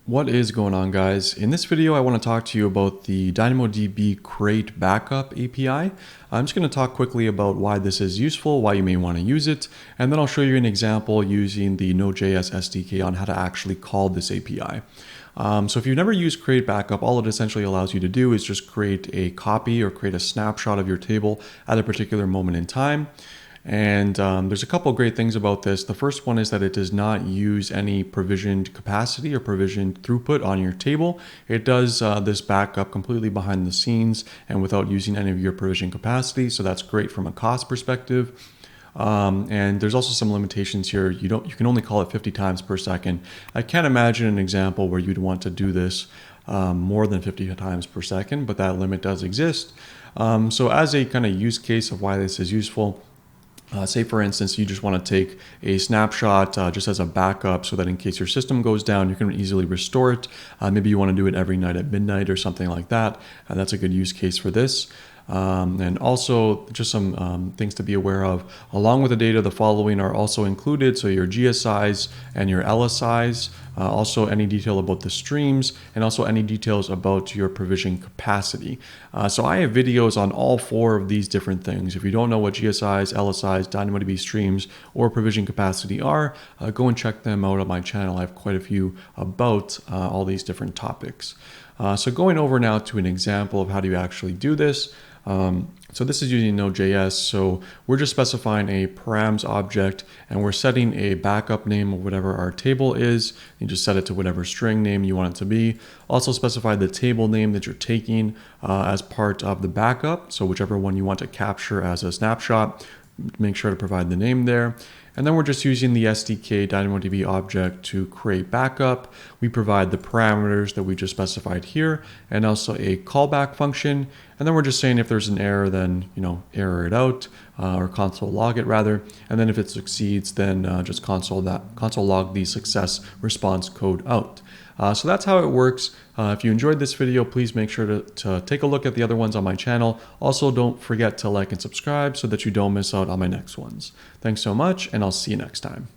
What is going on, guys? In this video, I want to talk to you about the DynamoDB CreateBackup API. I'm just going to talk quickly about why this is useful, why you may want to use it, and then I'll show you an example using the NodeJS SDK on how to actually call this API. So if you've never used CreateBackup, all it essentially allows you to do is just create a copy or create a snapshot of your table at a particular moment in time. And there's a couple of great things about this. The first one is that it does not use any provisioned capacity or provisioned throughput on your table. It does this backup completely behind the scenes and without using any of your provisioned capacity. So that's great from a cost perspective. And there's also some limitations here. You can only call it 50 times per second. I can't imagine an example where you'd want to do this more than 50 times per second, but that limit does exist. So as a kind of use case of why this is useful, say for instance, you just want to take a snapshot just as a backup so that in case your system goes down, you can easily restore it. Maybe you want to do it every night at midnight or something like that. And that's a good use case for this. And also just some things to be aware of. Along with the data, the following are also included. So your GSIs and your LSIs, also any detail about the streams, and also any details about your provision capacity. So I have videos on all four of these different things. If you don't know what GSIs, LSIs, DynamoDB streams, or provision capacity are, go and check them out on my channel. I have quite a few about all these different topics. So going over now to an example of how do you actually do this. So this is using Node.js. So we're just specifying a params object and we're setting a backup name of whatever our table is. You just set it to whatever string name you want it to be. Also specify the table name that you're taking as part of the backup. So whichever one you want to capture as a snapshot, make sure to provide the name there. And then we're just using the SDK DynamoDB object to create backup. We provide the parameters that we just specified here and also a callback function. And then we're just saying if there's an error, then, error it out or console log it rather. And then if it succeeds, then just console log the success response code out. So that's how it works. If you enjoyed this video, please make sure to take a look at the other ones on my channel. Also, don't forget to like and subscribe so that you don't miss out on my next ones. Thanks so much, and I'll see you next time.